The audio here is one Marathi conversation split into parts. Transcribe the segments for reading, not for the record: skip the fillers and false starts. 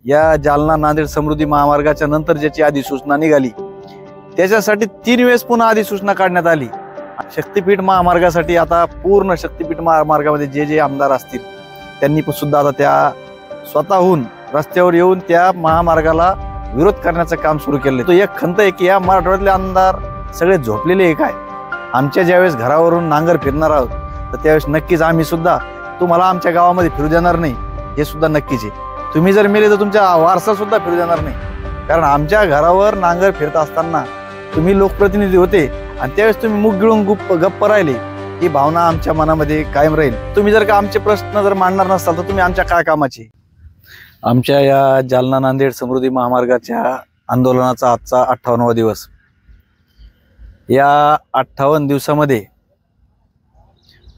या जालना नांदेड समृद्धी महामार्गाच्या नंतर ज्याची अधिसूचना निघाली त्याच्यासाठी 3 वेळेस पुन्हा अधिसूचना काढण्यात आली। शक्तीपीठ महामार्गासाठी आता पूर्ण शक्तीपीठ महामार्गामध्ये जे जे आमदार असतील त्यांनी सुद्धा आता त्या स्वतःहून रस्त्यावर येऊन त्या महामार्गाला विरोध करण्याचं काम सुरू केले। तो एक खंत आहे की या मराठवाड्यातले आमदार सगळे झोपलेले आहे काय? आमच्या ज्यावेळेस घरावरून नांगर फिरणार आहोत तर त्यावेळेस नक्कीच आम्ही सुद्धा तुम्हाला आमच्या गावामध्ये फिरू देणार नाही, हे सुद्धा नक्कीच आहे। तुम्ही जर मेले तर तुमच्या वारसा सुद्धा फिरू देणार नाही, कारण आमच्या घरावर नांगर फिरत असताना तुम्ही लोकप्रतिनिधी होते आणि त्यावेळेस तुम्ही मुख गिळून गप्प राहिले, ही भावना आमच्या मनामध्ये कायम राहील। तुम्ही जर का आमचे प्रश्न जर मांडणार नसाल तर तुम्ही आमच्या काय कामाचे? आमच्या या जालना नांदेड समृद्धी महामार्गाच्या आंदोलनाचा आजचा 58वा दिवस। या 58 दिवसामध्ये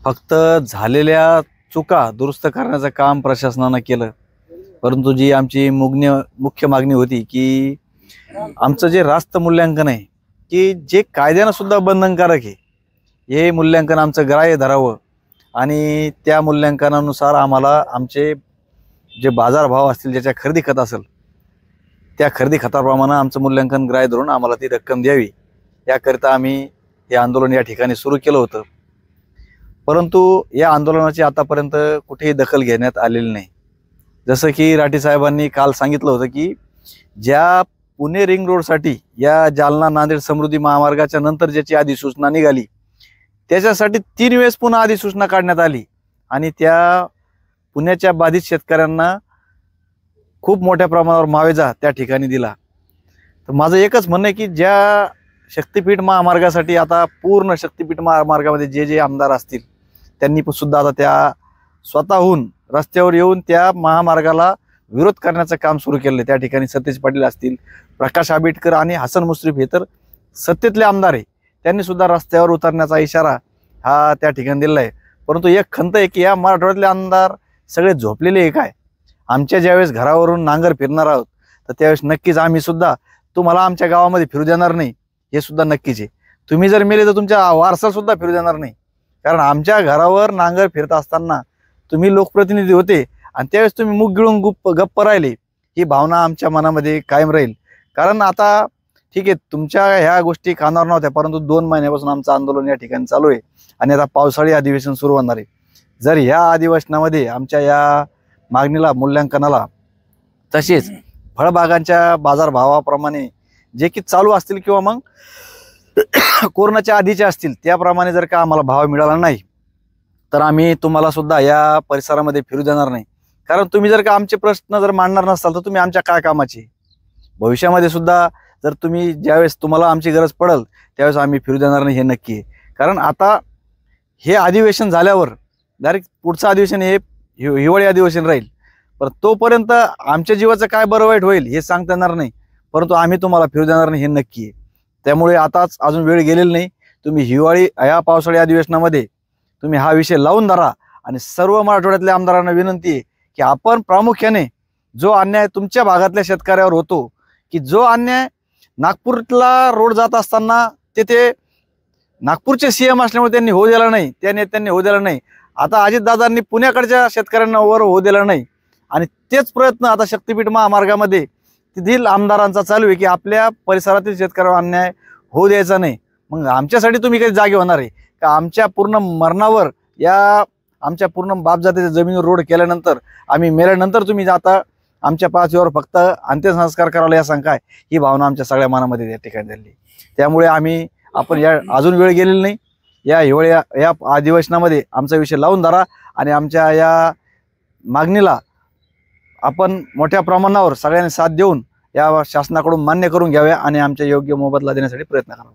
फक्त झालेल्या चुका दुरुस्त करण्याचं काम प्रशासनानं केलं, परंतु जी आमची मुख्य मागणी होती की आमचं जे रास्त मूल्यांकन आहे की जे कायद्यानं सुद्धा बंधनकारक आहे, हे मूल्यांकन आमचं ग्राह्य धरावं आणि त्या मूल्यांकनानुसार आम्हाला आमचे जे बाजारभाव असतील, ज्याच्या खरेदी खत असेल त्या खरेदी खताप्रमाणे आमचं मूल्यांकन ग्राह्य धरून आम्हाला ती रक्कम द्यावी, याकरिता आम्ही हे आंदोलन या ठिकाणी सुरू केलं होतं। परंतु या आंदोलनाची आतापर्यंत कुठेही दखल घेण्यात आलेली नाही। जसं की राठी साहेबांनी काल सांगितलं होतं की ज्या पुणे रिंग रोडसाठी या जालना नांदेड समृद्धी महामार्गाच्या नंतर ज्याची अधिसूचना निघाली त्याच्यासाठी 3 वेळेस पुन्हा अधिसूचना काढण्यात आली आणि त्या पुण्याच्या बाधित शेतकऱ्यांना खूप मोठ्या प्रमाणावर मावेजा त्या ठिकाणी दिला। तर माझं एकच म्हणणं आहे की ज्या शक्तीपीठ महामार्गासाठी आता पूर्ण शक्तीपीठ महामार्गामध्ये जे जे आमदार असतील त्यांनी सुद्धा आता त्या स्वतःहून रस्त्यावर येऊन त्या महामार्गाला विरोध करण्याचं काम सुरू केलं। त्या ठिकाणी सतेज पाटील असतील, प्रकाश आंबेडकर आणि हसन मुश्रीफ हे तर सत्तेतले आमदार आहे, त्यांनी सुद्धा रस्त्यावर उतरण्याचा इशारा हा त्या ठिकाणी दिला आहे। परंतु एक खंत आहे की या मराठवाड्यातले आमदार सगळे झोपलेले आहे काय? आमच्या ज्यावेळेस घरावरून नांगर फिरणार आहोत तर त्यावेळेस नक्कीच आम्ही सुद्धा तुम्हाला आमच्या गावामध्ये फिरू देणार नाही, हे सुद्धा नक्कीच आहे। तुम्ही जर मेले तर तुमच्या वारसा सुद्धा फिरू देणार नाही, कारण आमच्या घरावर नांगर फिरत असताना तुम्ही लोकप्रतिनिधी होते आणि त्यावेळेस तुम्ही मुख गिळून गप्प राहिले, ही भावना आमच्या मनामध्ये कायम राहील। कारण आता ठीक आहे, तुमच्या ह्या गोष्टी कानावर नव्हत्या, परंतु 2 महिन्यापासून आमचं आंदोलन या ठिकाणी चालू आहे आणि आता पावसाळी अधिवेशन सुरू होणार आहे। जर ह्या अधिवेशनामध्ये आमच्या या मागणीला मूल्यांकनाला तसेच फळबागांच्या बाजारभावाप्रमाणे जे की चालू असतील किंवा मग कोरोनाच्या आधीचे असतील त्याप्रमाणे जर का आम्हाला भाव मिळाला नाही तर आम्ही तुम्हाला सुद्धा या परिसरामध्ये फिरू देणार नाही, कारण तुम्ही जर का आमचे प्रश्न जर मांडणार नसाल तर तुम्ही आमच्या काय कामाचे? भविष्यामध्ये सुद्धा जर तुम्ही ज्यावेळेस तुम्हाला आमची गरज पडेल त्यावेळेस आम्ही फिरू देणार नाही, हे नक्की आहे। कारण आता हे अधिवेशन झाल्यावर डायरेक्ट पुढचं अधिवेशन हे हिवाळी अधिवेशन राहील, पण तोपर्यंत आमच्या जीवाचं काय बरं वाईट होईल हे सांगता येणार नाही, परंतु आम्ही तुम्हाला फिरू देणार नाही, हे नक्की आहे। त्यामुळे आताच अजून वेळ गेलेली नाही, तुम्ही ह्या पावसाळी अधिवेशनामध्ये तुम्ही हा विषय लावून धरा आणि सर्व मराठवाड्यातल्या आमदारांना विनंती आहे की आपण प्रामुख्याने जो अन्याय तुमच्या भागातल्या शेतकऱ्यावर होतो, की जो अन्याय नागपूरला रोड जात असताना ते नागपूरचे सीएम असल्यामुळे त्यांनी होऊ दिला नाही, त्या नेत्यांनी होऊ दिला नाही, आता अजितदादांनी पुण्याकडच्या शेतकऱ्यांना वर होऊ दिला नाही आणि तेच प्रयत्न आता शक्तीपीठ महामार्गामध्ये तिथील आमदारांचा चालू आहे की आपल्या परिसरातील शेतकऱ्यांवर अन्याय होऊ द्यायचा नाही। मग आमच्यासाठी तुम्ही काही जागे होणार आहे का? आमच्या पूर्ण मरणावर या आमच्या पूर्ण बापजातीच्या जमिनीवर रोड केल्यानंतर आम्ही मेल्यानंतर तुम्ही आता आमच्या पाचीवर फक्त अंत्यसंस्कार करायला या सांगाय, ही भावना आमच्या सगळ्या मनामध्ये त्या ठिकाणी झाली। त्यामुळे आपण या अजून वेळ गेलेली नाही, या अधिवेशनामध्ये आमचा विषय लावून धरा आणि आमच्या या मागणीला आपण मोठ्या प्रमाणावर सगळ्यांनी साथ देऊन या शासनाकडून मान्य करून घ्याव्या आणि आमच्या योग्य मोबदला देण्यासाठी प्रयत्न करावा।